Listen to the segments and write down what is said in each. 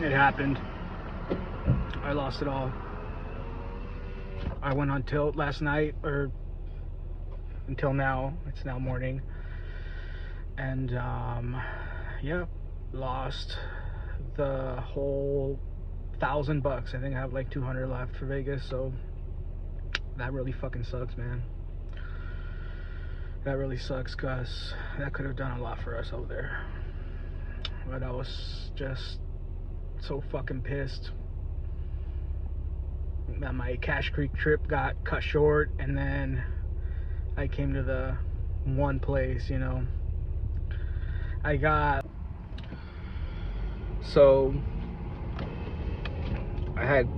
It happened. I lost it all. I went on tilt last night, or until now. It's now morning. And, yeah, lost the whole $1,000. I think I have like 200 left for Vegas, so that really fucking sucks, man. That really sucks, because that could have done a lot for us over there. But I was just so fucking pissed that my Cache Creek trip got cut short, and then I came to the one place, you know. So I had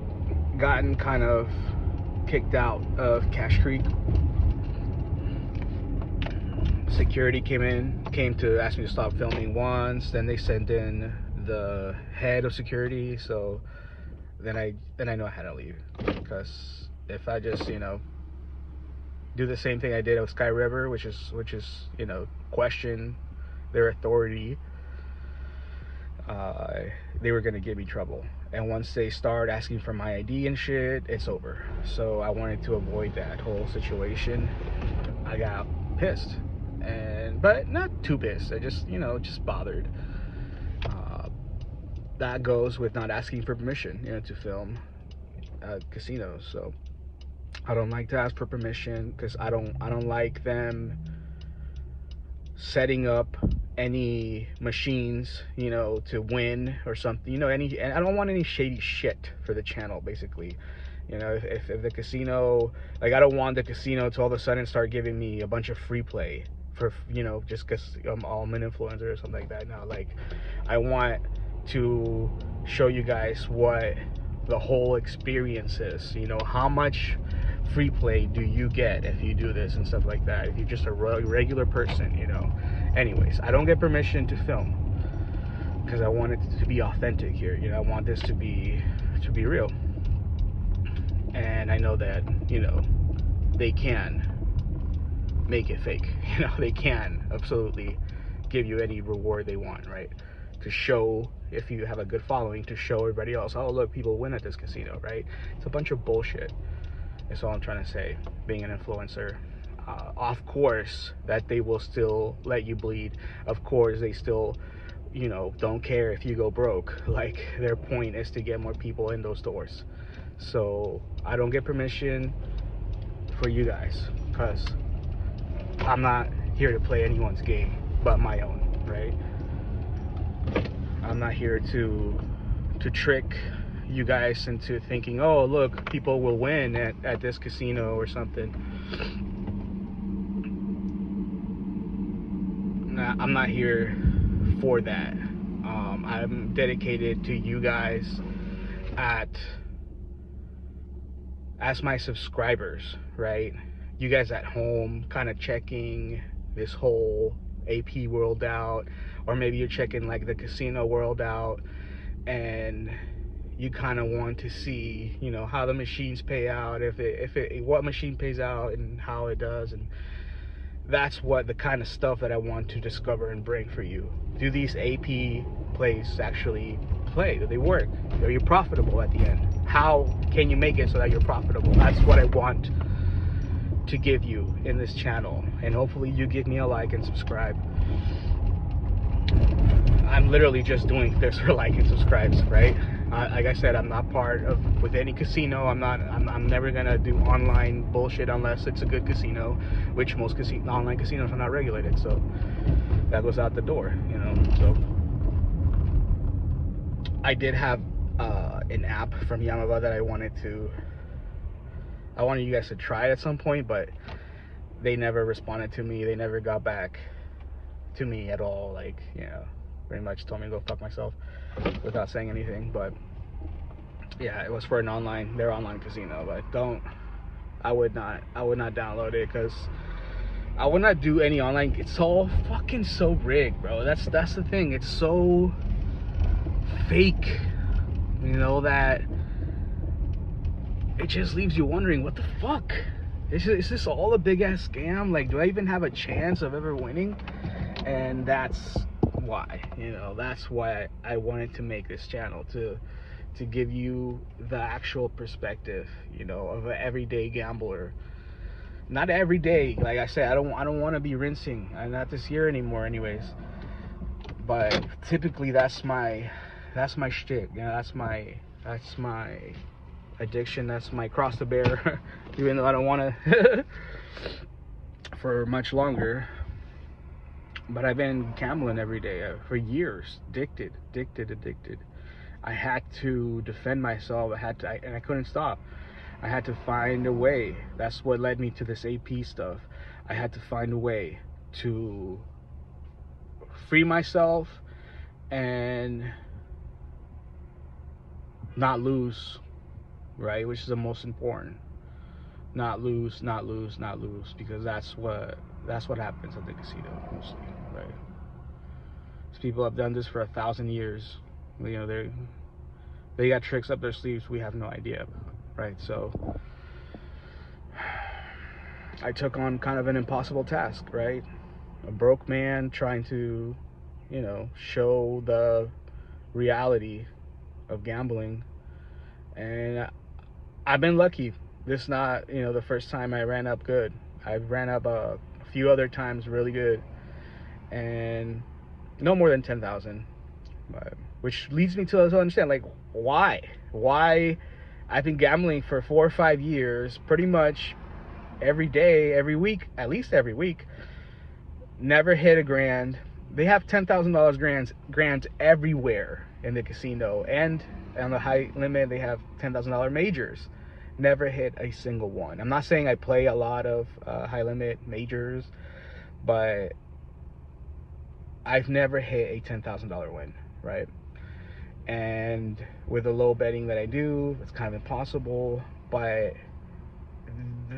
gotten kind of kicked out of Cache Creek. Security came to ask me to stop filming once. Then they sent in the head of security. So then I know I had to leave, because if I just, you know, do the same thing I did with Sky River, which is you know, question their authority, they were gonna give me trouble. And once they start asking for my ID and shit, it's over. So I wanted to avoid that whole situation. I got pissed, but not too pissed. I just, you know, just bothered. That goes with not asking for permission, you know, to film at casinos. So I don't like to ask for permission, because I don't like them setting up any machines, you know, to win or something, you know. And I don't want any shady shit for the channel, basically. You know, if the casino, like, I don't want the casino to all of a sudden start giving me a bunch of free play for, you know, just because I'm an influencer or something like that. Now, like, I want to show you guys what the whole experience is. You know, how much free play do you get if you do this and stuff like that, if you're just a regular person, you know. Anyways, I don't get permission to film because I want it to be authentic here. You know, I want this to be real. And I know that, you know, they can make it fake. You know, they can absolutely give you any reward they want, right? To show, if you have a good following, to show everybody else, oh, look, people win at this casino, right? It's a bunch of bullshit. That's all I'm trying to say, being an influencer. Of course, that they will still let you bleed. Of course, they still, you know, don't care if you go broke. Like, their point is to get more people in those doors. So I don't get permission for you guys, because I'm not here to play anyone's game but my own, right? I'm not here to trick you guys into thinking, oh, look, people will win at this casino or something. Nah, I'm not here for that. I'm dedicated to you guys as my subscribers, right? You guys at home kind of checking this whole AP world out, or maybe you're checking like the casino world out, and you kind of want to see, you know, how the machines pay out, what machine pays out and how it does. And that's what the kind of stuff that I want to discover and bring for you. Do these AP plays actually play? Do they work? Are you profitable at the end? How can you make it so that you're profitable? That's what I want to give you in this channel, and hopefully you give me a like and subscribe. I'm literally just doing this for like and subscribes, right? Like I said, I'm not part of with any casino. I'm never gonna do online bullshit unless it's a good casino, which most online casinos are not regulated, so that goes out the door, you know. So I did have an app from Yamava that I wanted you guys to try it at some point, but they never responded to me. They never got back to me at all. Like, you know, pretty much told me to go fuck myself without saying anything. But yeah, it was for their online casino. But I would not download it, because I would not do any online. It's all fucking so rigged, bro. That's the thing. It's so fake, you know, that it just leaves you wondering, what the fuck? Is this all a big ass scam? Like, do I even have a chance of ever winning? And that's why, you know, that's why I wanted to make this channel, to give you the actual perspective, you know, of an everyday gambler. Not every day, like I said, I don't want to be rinsing, not this year anymore anyways, but typically that's my shtick, you know, that's my addiction, that's my cross to bear. Even though I don't want to for much longer, but I've been gambling every day for years, addicted. I had to defend myself, and I couldn't stop. I had to find a way. That's what led me to this AP stuff. I had to find a way to free myself and not lose, right? Which is the most important. Not lose, because that's what happens at the casino mostly, right? These people have done this for 1,000 years. You know, they got tricks up their sleeves we have no idea about, right? So I took on kind of an impossible task, right? A broke man trying to, you know, show the reality of gambling, and I've been lucky. This is not, you know, the first time I ran up good. I've ran up a few other times really good, and no more than 10,000. Which leads me to understand, like, why I've been gambling for 4 or 5 years, pretty much every day, every week, at least every week. Never hit a grand. They have $10,000 grants everywhere in the casino, and on the high limit they have $10,000 majors. Never hit a single one. I'm not saying I play a lot of high limit majors, but I've never hit a $10,000 win, right? And with the low betting that I do, it's kind of impossible. But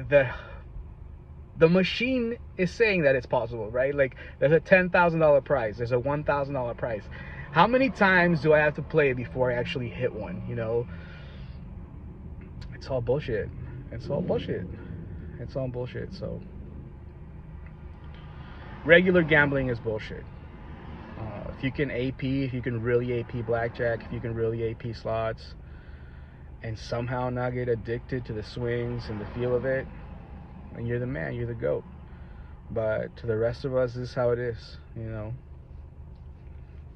the machine is saying that it's possible, right? Like, there's a $10,000 prize, there's a $1,000 prize. How many times do I have to play before I actually hit one? You know, it's all bullshit. It's all bullshit. So regular gambling is bullshit. If you can AP, if you can really AP blackjack, if you can really AP slots, and somehow not get addicted to the swings and the feel of it, and you're the man, you're the GOAT. But to the rest of us, this is how it is, you know.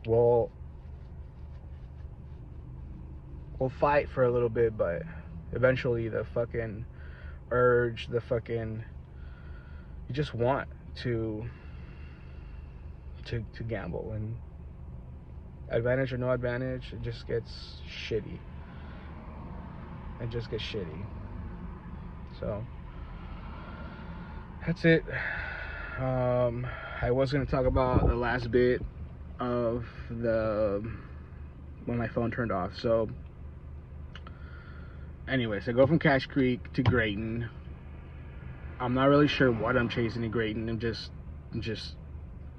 We'll fight for a little bit, but eventually the fucking urge, you just want to gamble, and advantage or no advantage, it just gets shitty. So that's it. I was going to talk about the last bit of when my phone turned off. So anyways, I go from Cache Creek to Grayton. I'm not really sure what I'm chasing in Grayton. I'm just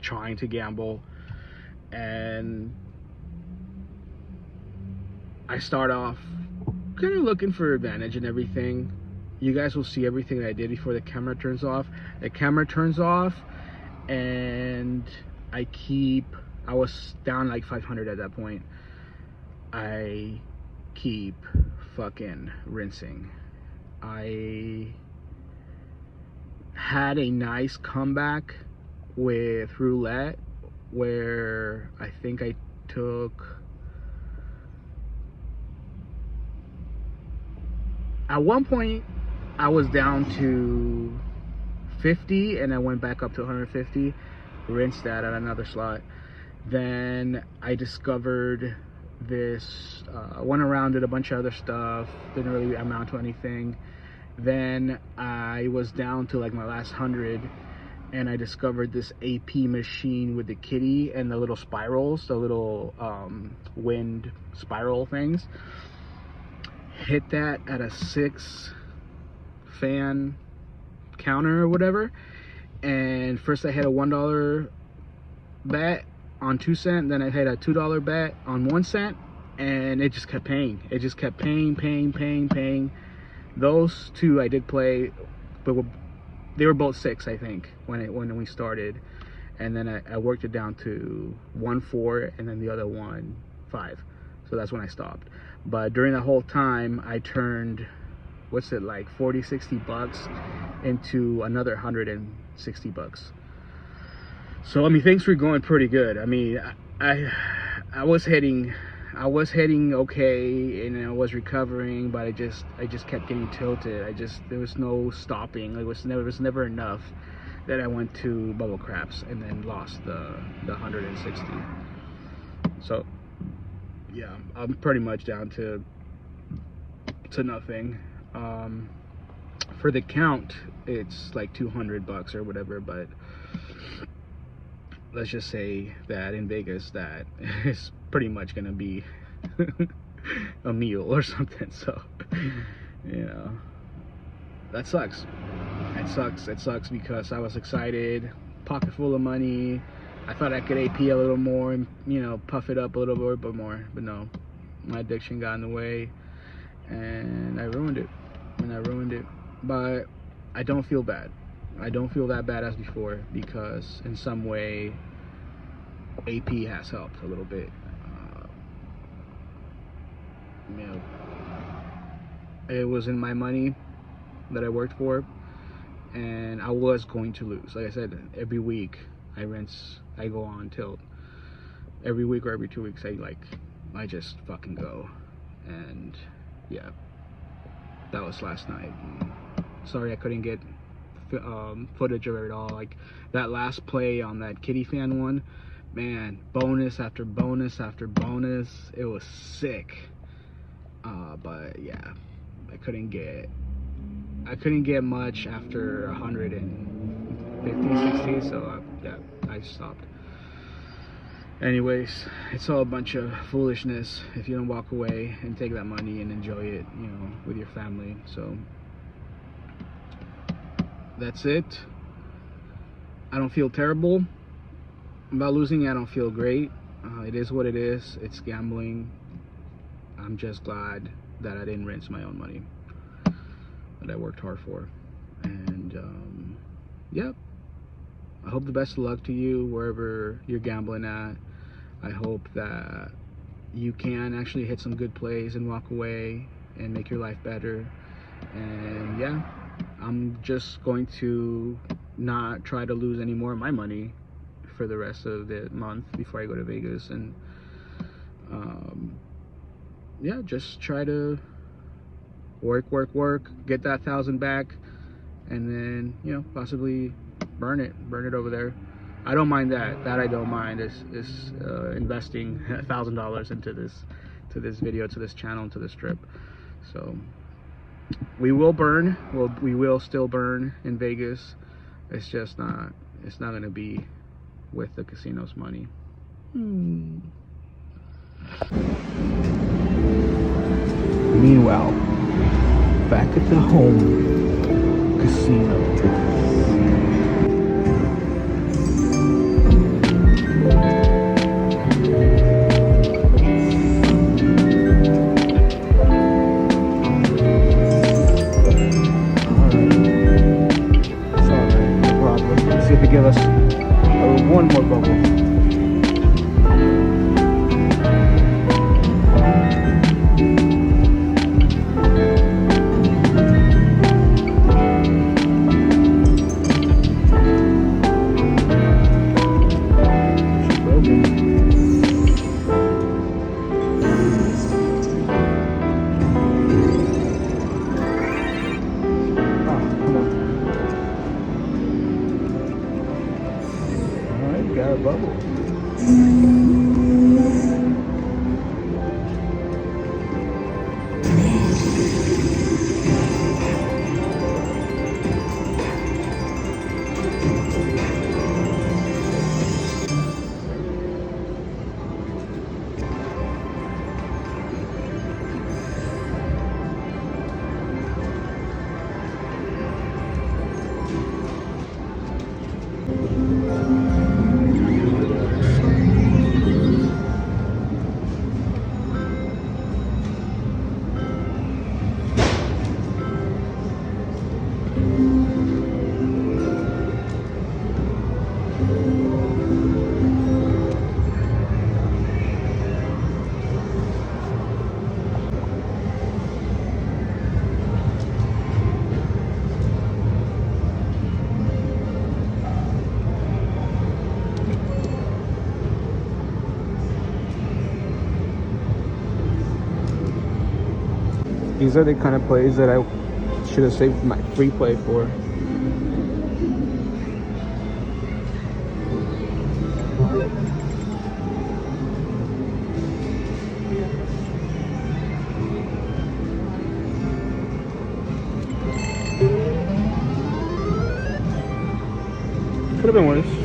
trying to gamble, and I start off kind of looking for advantage and everything. You guys will see everything that I did before the camera turns off. The camera turns off, and I was down like 500 at that point. I keep fucking rinsing. I had a nice comeback with roulette, where I think I took, at one point I was down to 50 and I went back up to 150, rinsed that at another slot. Then I discovered this, went around, did a bunch of other stuff, didn't really amount to anything. Then I was down to like my last 100, and I discovered this AP machine with the kitty and the little spirals, the little wind spiral things. Hit that at a 6 fan counter or whatever, and first I had a $1 bet on 2 cents, then I had a $2 bet on 1 cent, and it just kept paying. It just kept paying. Those two I did play, but they were both 6, I think, when we started. and then I worked it down to 1.4, and then the other one 5. So that's when I stopped. But during the whole time, I turned, what's it, like 40-60 bucks into another 160 bucks. So I mean, things were going pretty good. I mean, I was heading okay, and I was recovering, but I just kept getting tilted. There was no stopping. It was never enough that I went to bubble craps and then lost the 160. So yeah, I'm pretty much down to nothing. For the count, it's like 200 bucks or whatever, but let's just say that in Vegas that is pretty much gonna be a meal or something. So you know, that sucks. It sucks because I was excited, pocket full of money. I thought I could AP a little more and, you know, puff it up a little bit more, but no, my addiction got in the way and I ruined it. But I don't feel bad. I don't feel that bad as before, because in some way AP has helped a little bit. You know, it wasn't my money that I worked for, and I was going to lose. Like I said, every week I go on tilt. Every week or every 2 weeks I just fucking go. And yeah, that was last night. Sorry I couldn't get footage of it all. Like that last play on that Kitty Fan one, man, bonus after bonus after bonus. It was sick. But yeah, I couldn't get much after 150, 60, so yeah, I stopped. Anyways, it's all a bunch of foolishness if you don't walk away and take that money and enjoy it, you know, with your family. So that's it. I don't feel terrible about losing. I don't feel great. It is what it is. It's gambling. I'm just glad that I didn't rinse my own money that I worked hard for. And yeah, I hope the best of luck to you wherever you're gambling at. I hope that you can actually hit some good plays and walk away and make your life better. And yeah, I'm just going to not try to lose any more of my money for the rest of the month before I go to Vegas. And yeah, just try to work, get that 1,000 back, and then, you know, possibly burn it over there. I don't mind that. I don't mind is investing $1,000 into this video, to this channel, to this trip. So we will burn. We will still burn in Vegas. It's just not. It's not going to be with the casino's money. Meanwhile, back at the home casino. Give us one more bubble. These are the kind of plays that I should have saved my free play for. Could have been worse.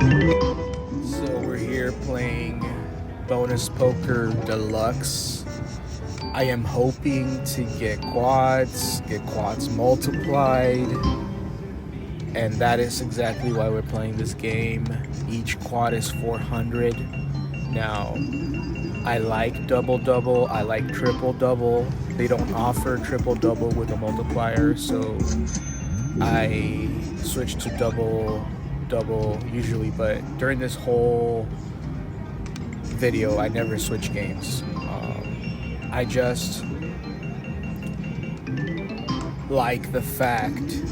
So we're here playing Bonus Poker Deluxe. I am hoping to get quads multiplied, and that is exactly why we're playing this game. Each quad is 400. Now, I like double-double, I like triple-double. They don't offer triple-double with a multiplier, so I switch to double usually, but during this whole video I never switch games. I just like the fact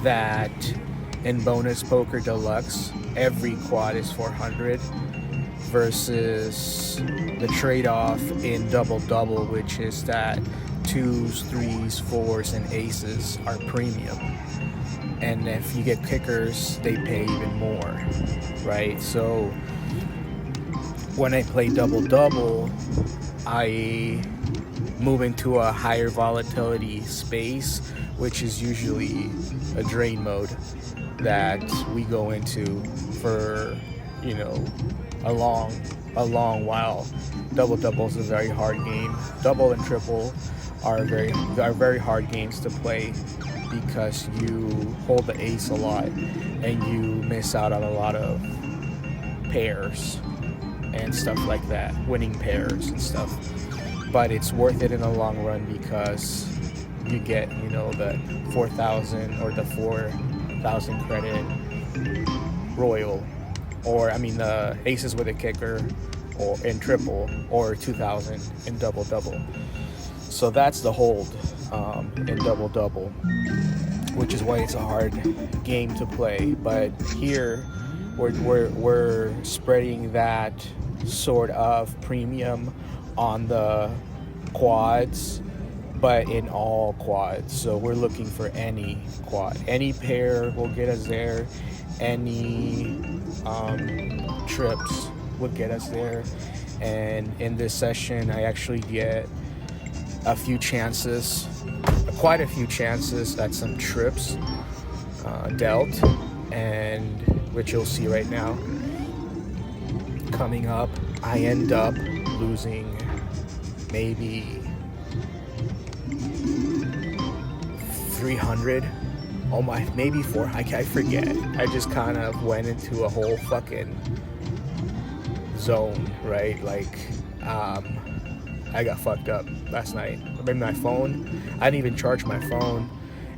that in Bonus Poker Deluxe every quad is 400 versus the trade-off in double-double, which is that 2s, 3s, 4s, and aces are premium. And if you get kickers, they pay even more, right? So when I play double-double, I move into a higher volatility space, which is usually a drain mode that we go into for, you know, a long while. Double-double is a very hard game. Double and triple are very hard games to play, because you hold the ace a lot and you miss out on a lot of pairs and stuff like that, winning pairs and stuff. But it's worth it in the long run because you get, you know, the 4,000 or the 4,000 credit royal, or I mean the aces with a kicker, or in triple, or 2,000 in double-double. So that's the hold in double-double, which is why it's a hard game to play. But here we're spreading that sort of premium on the quads, but in all quads. So we're looking for any quad, any pair will get us there, any trips would get us there. And in this session I actually get quite a few chances at some trips dealt, and which you'll see right now. Coming up, I end up losing maybe 300, oh my, maybe 4, I forget. I just kind of went into a whole fucking zone, right? Like, I got fucked up last night. I mean, my phone, I didn't even charge my phone,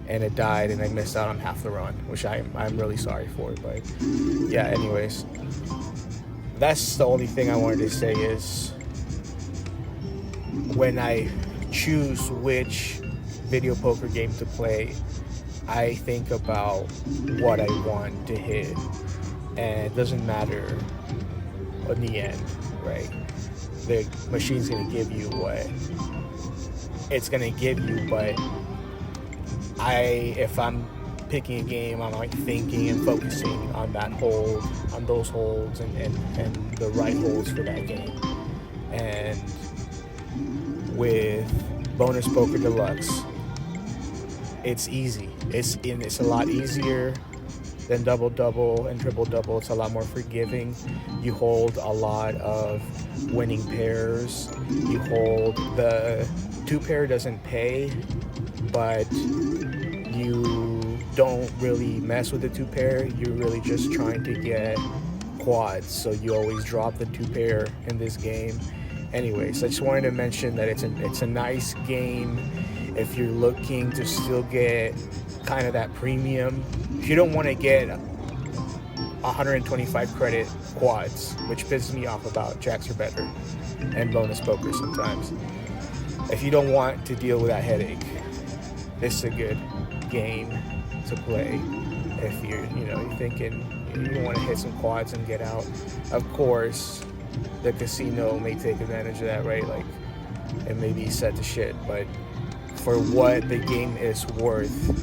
and it died, and I missed out on half the run, which I'm really sorry for. But yeah, anyways, that's the only thing I wanted to say is when I choose which video poker game to play, I think about what I want to hit, and it doesn't matter in the end, right? The machine's gonna give you what it's gonna give you, but if I'm picking a game, I'm like thinking and focusing on that hold, on those holds, and the right holds for that game. And with Bonus Poker Deluxe, it's easy. It's a lot easier than Double Double and Triple Double. It's a lot more forgiving. You hold a lot of winning pairs. You hold the 2-pair doesn't pay, but you don't really mess with the 2-pair. You're really just trying to get quads, so you always drop the 2-pair in this game. Anyways, I just wanted to mention that it's a nice game if you're looking to still get kind of that premium. If you don't want to get 125 credit quads, which pisses me off about Jacks Are Better and Bonus Poker sometimes. If you don't want to deal with that headache, this is a good game to play. If you're thinking you want to hit some quads and get out. Of course, the casino may take advantage of that, right? Like, it may be set to shit, but for what the game is worth,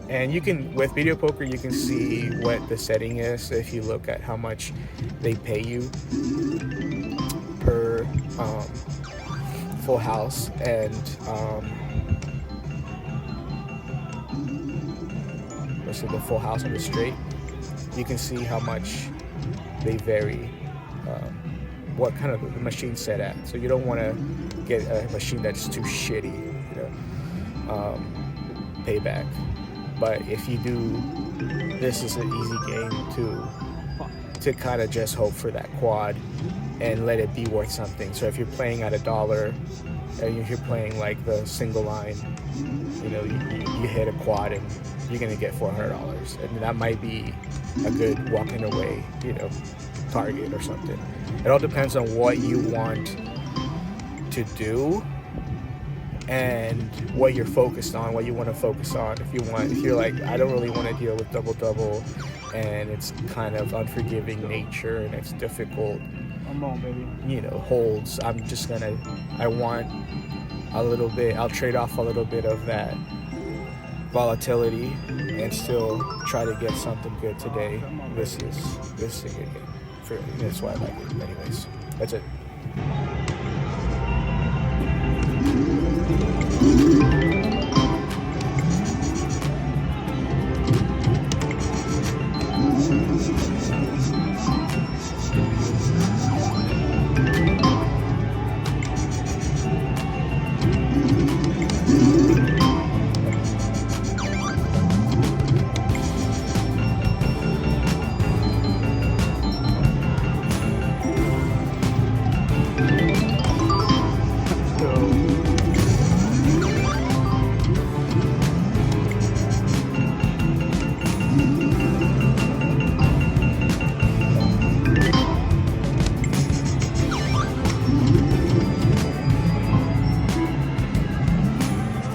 and you can, with video poker, you can see what the setting is if you look at how much they pay you per full house, and let's say the full house on the straight. You can see how much they vary, what kind of the machine's set at. So you don't want to get a machine that's too shitty, payback. But if you do, this is an easy game to kind of just hope for that quad and let it be worth something. So if you're playing at $1, and if you're playing like the single line, you hit a quad and you're gonna get $400, and that might be a good walking away, target or something. It all depends on what you want to do and what you're focused on, what you want to focus on. If you're like, I don't really want to deal with Double Double, and it's kind of unforgiving nature and it's difficult, holds. I want a little bit. I'll trade off a little bit of that volatility and still try to get something good today. This is a good game. That's why I like it. Anyways, that's it.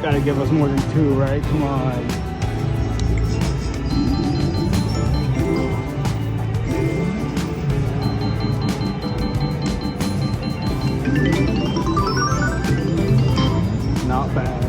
Gotta give us more than 2, right? Come on. Not bad.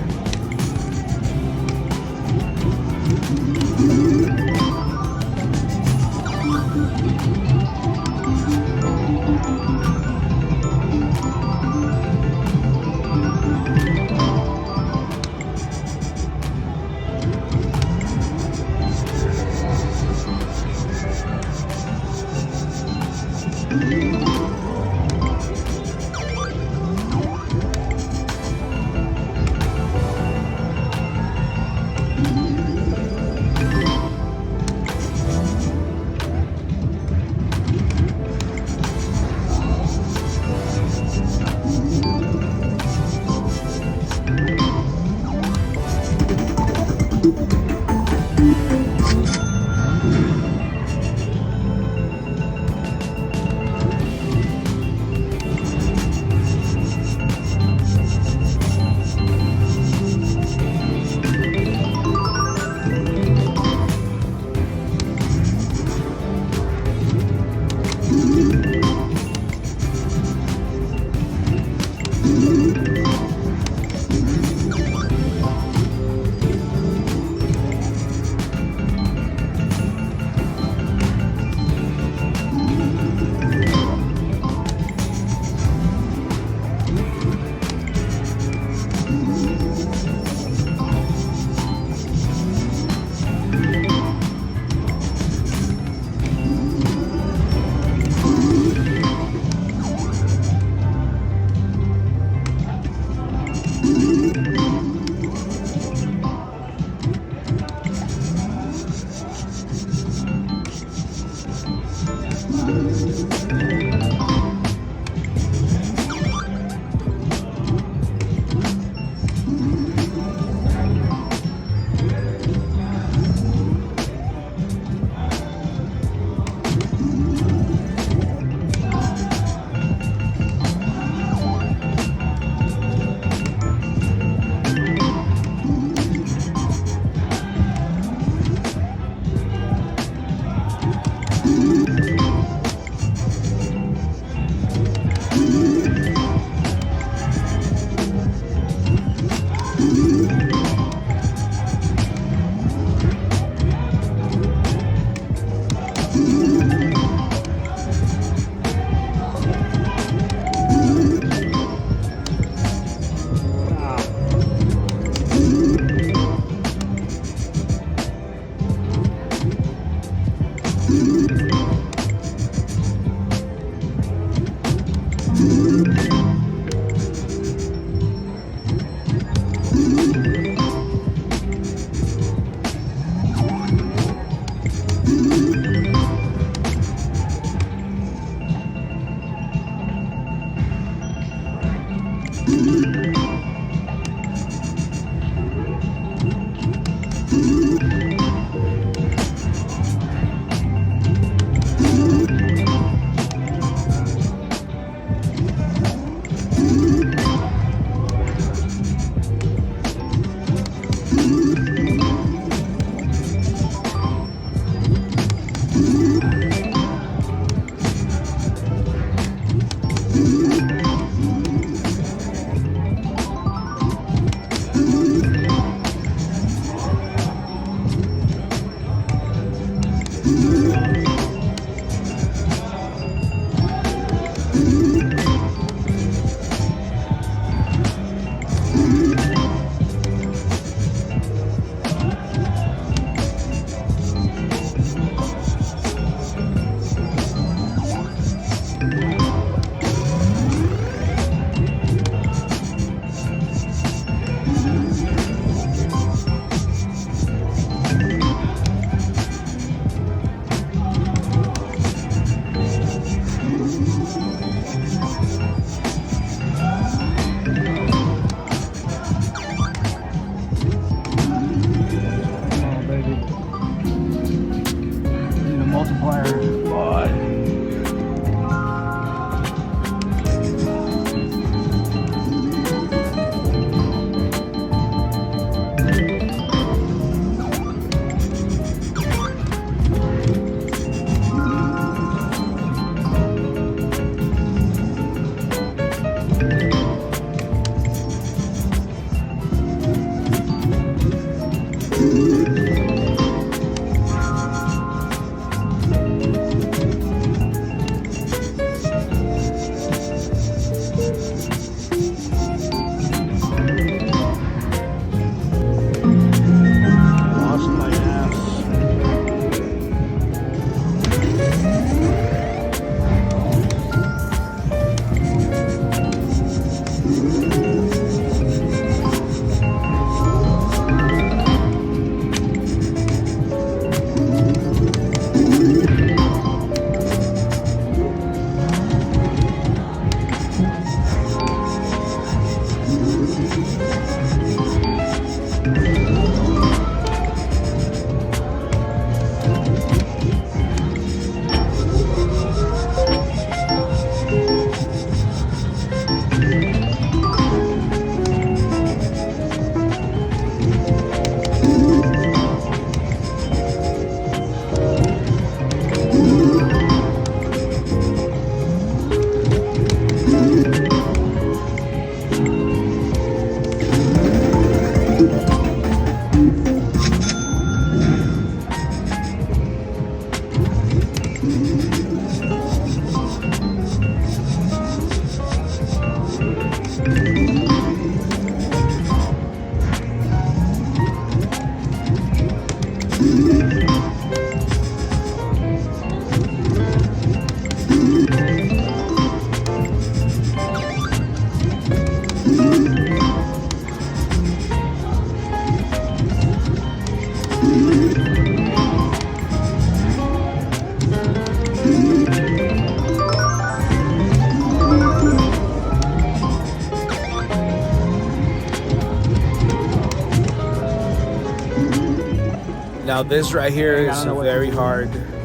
Now this right here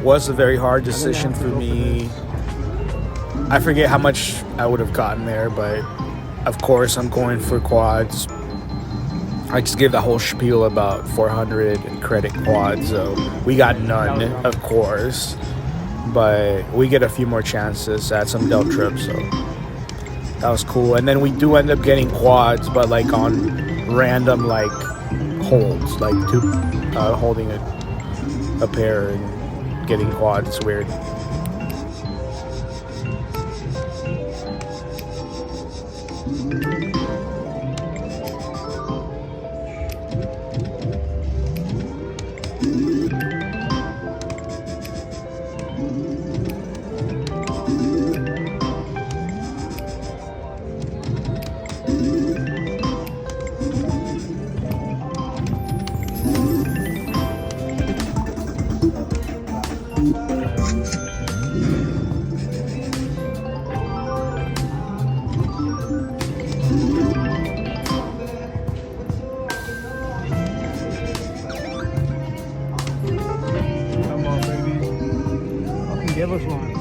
was a very hard decision for me. I forget how much I would have gotten there, but of course I'm going for quads. I just gave the whole spiel about 400 credit quads, so we got none, of course, but we get a few more chances at some Del trips, so that was cool. And then we do end up getting quads, but like on random like holds, like holding a pair and getting quads. It's weird. Come on, baby. Fucking give us one.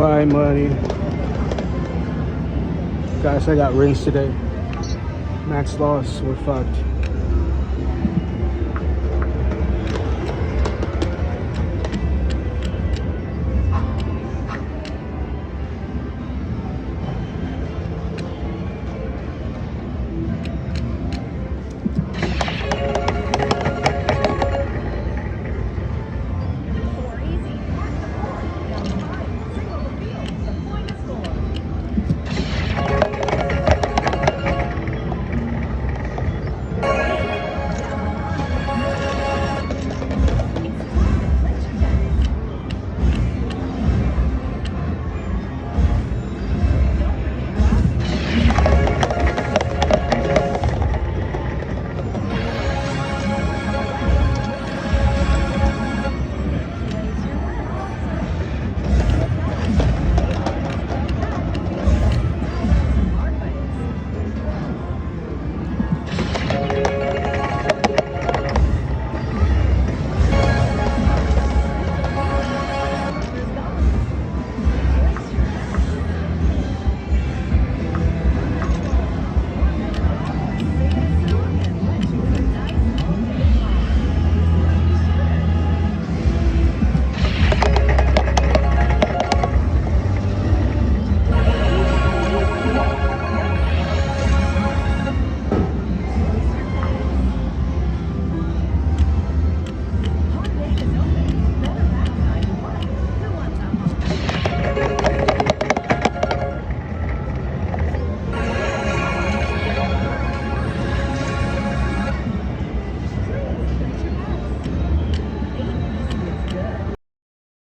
Bye, money. Guys, I got rinsed today. Max lost. We're fucked.